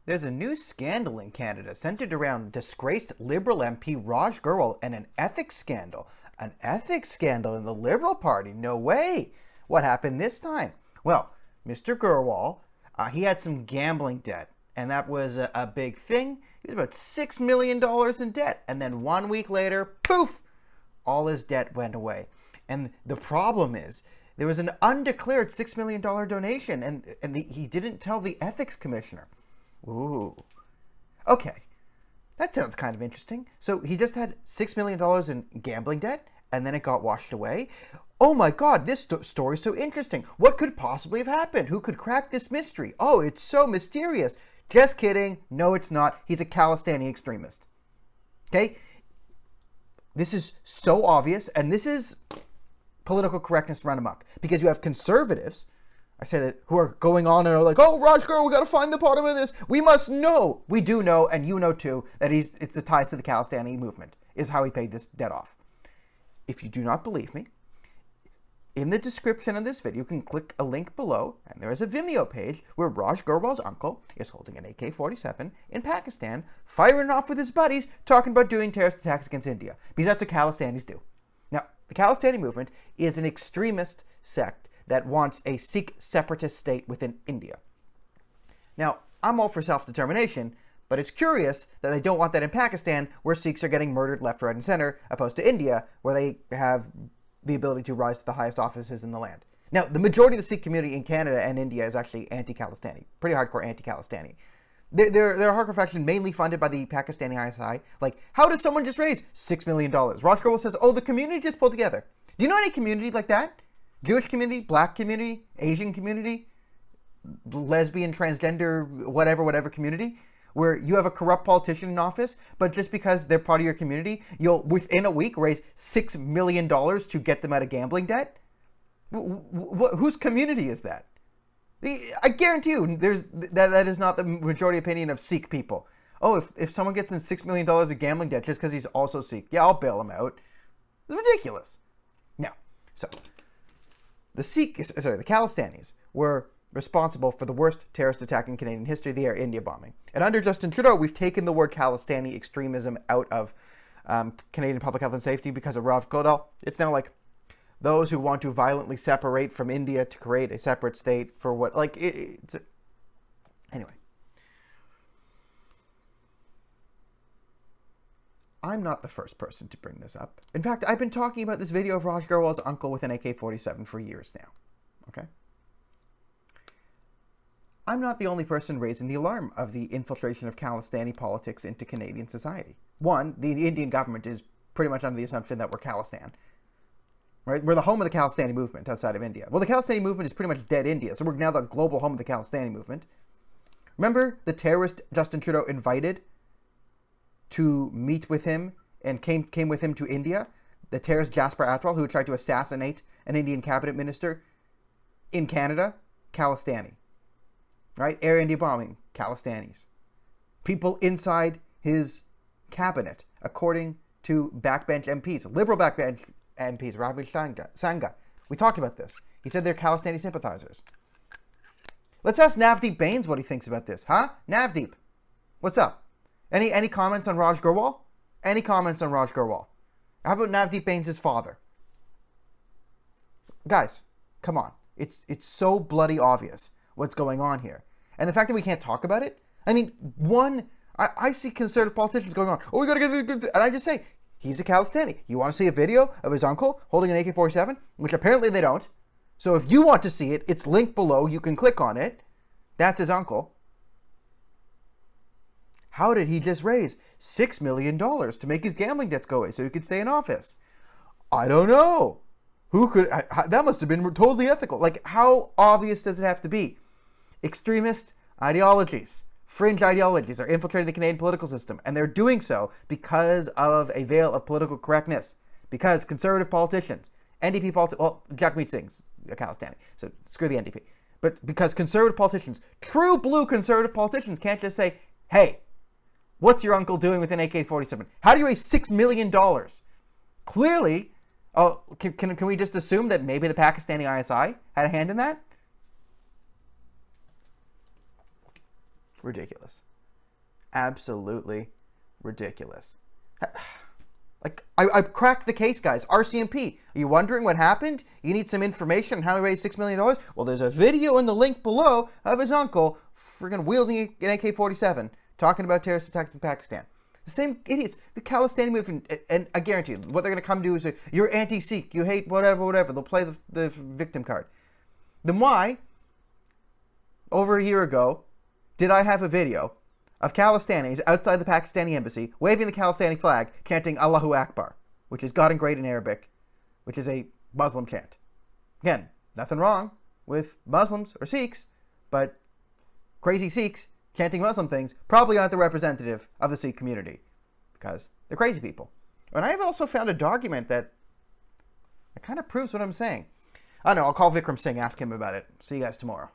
There's a new scandal in Canada centered around disgraced Liberal MP Raj Gerwal and an ethics scandal. An ethics scandal in the Liberal Party? No way! What happened this time? Well, Mr. Gerwal, he had some gambling debt, and that was a big thing. He was about $6 million in debt, and then 1 week later, poof, all his debt went away. And the problem is, there was an undeclared $6 million donation, and he didn't tell the ethics commissioner. Ooh. Okay. That sounds kind of interesting. So he just had $6 million in gambling debt, and then it got washed away. Oh my God, this story is so interesting. What could possibly have happened? Who could crack this mystery? Oh, it's so mysterious. Just kidding. No, it's not. He's a Khalistani extremist. Okay? This is so obvious, and this is political correctness run amok. Because you have conservatives, I say that, who are going on and are like, oh, Raj Grewal, we got to find the bottom of this. We must know. We do know, and you know too, that it's the ties to the Khalistani movement is how he paid this debt off. If you do not believe me, in the description of this video, you can click a link below, and there is a Vimeo page where Raj Gerwal's uncle is holding an AK-47 in Pakistan, firing off with his buddies, talking about doing terrorist attacks against India, because that's what Khalistanis do. Now, the Khalistani movement is an extremist sect that wants a Sikh separatist state within India. Now, I'm all for self-determination, but it's curious that they don't want that in Pakistan, where Sikhs are getting murdered left, right, and center, opposed to India, where they have the ability to rise to the highest offices in the land. Now, the majority of the Sikh community in Canada and India is actually anti-Khalistani, pretty hardcore anti-Khalistani. They're a hardcore faction mainly funded by the Pakistani ISI. Like, how does someone just raise $6 million? Raj Gerwal says, oh, the community just pulled together. Do you know any community like that? Jewish community, black community, Asian community, lesbian, transgender, whatever community, where you have a corrupt politician in office, but just because they're part of your community, you'll, within a week, raise $6 million to get them out of gambling debt? Whose community is that? I guarantee you, that is not the majority opinion of Sikh people. Oh, if someone gets in $6 million of gambling debt just because he's also Sikh, yeah, I'll bail him out. It's ridiculous. Now, so the Khalistanis were responsible for the worst terrorist attack in Canadian history, the Air India bombing. And under Justin Trudeau, we've taken the word Khalistani extremism out of Canadian public health and safety because of Raj Gerwal. It's now like those who want to violently separate from India to create a separate state for what, like, anyway. I'm not the first person to bring this up. In fact, I've been talking about this video of Raj Gerwal's uncle with an AK-47 for years now, okay? I'm not the only person raising the alarm of the infiltration of Khalistani politics into Canadian society. One, the Indian government is pretty much under the assumption that we're Khalistan. Right? We're the home of the Khalistani movement outside of India. Well, the Khalistani movement is pretty much dead India, so we're now the global home of the Khalistani movement. Remember the terrorist Justin Trudeau invited to meet with him and came with him to India? The terrorist Jasper Atwal, who tried to assassinate an Indian cabinet minister in Canada? Khalistani. Right? Air India bombing, Khalistanis. People inside his cabinet, according to backbench MPs, liberal backbench MPs, Ravi Sangha. We talked about this. He said they're Khalistani sympathizers. Let's ask Navdeep Bains what he thinks about this, huh? Navdeep, what's up? Any comments on Raj Gerwal? Any comments on Raj Gerwal? How about Navdeep Bains' father? Guys, come on. It's so bloody obvious what's going on here. And the fact that we can't talk about it, I mean, I see conservative politicians going on, oh, we got to get the good, and I just say, he's a Khalistani. You want to see a video of his uncle holding an AK-47? Which apparently they don't. So if you want to see it, it's linked below. You can click on it. That's his uncle. How did he just raise $6 million to make his gambling debts go away so he could stay in office? I don't know. Who could, that must have been totally ethical. Like, how obvious does it have to be? Extremist ideologies, fringe ideologies are infiltrating the Canadian political system, and they're doing so because of a veil of political correctness. Because conservative politicians, NDP politicians, well, Jagmeet Singh's a Khalistani, so screw the NDP. But because conservative politicians, true blue conservative politicians, can't just say, hey, what's your uncle doing with an AK-47? How do you raise $6 million? Clearly, oh, can we just assume that maybe the Pakistani ISI had a hand in that? Ridiculous. absolutely ridiculous. Like, I cracked the case, guys. RCMP, are you wondering what happened? You need some information on how he raised $6 million? Well, there's a video in the link below of his uncle friggin' wielding an AK-47 talking about terrorist attacks in Pakistan. The same idiots, the Khalistani movement, and I guarantee you, what they're going to come do is say, you're anti-Sikh, you hate whatever. They'll play the victim card. Then why, over a year ago, did I have a video of Khalistanis outside the Pakistani embassy waving the Khalistani flag, chanting Allahu Akbar, which is God in Great in Arabic, which is a Muslim chant. Again, nothing wrong with Muslims or Sikhs, but crazy Sikhs chanting Muslim things probably aren't the representative of the Sikh community because they're crazy people. And I've also found a document that kind of proves what I'm saying. I don't know, I'll call Vikram Singh, ask him about it. See you guys tomorrow.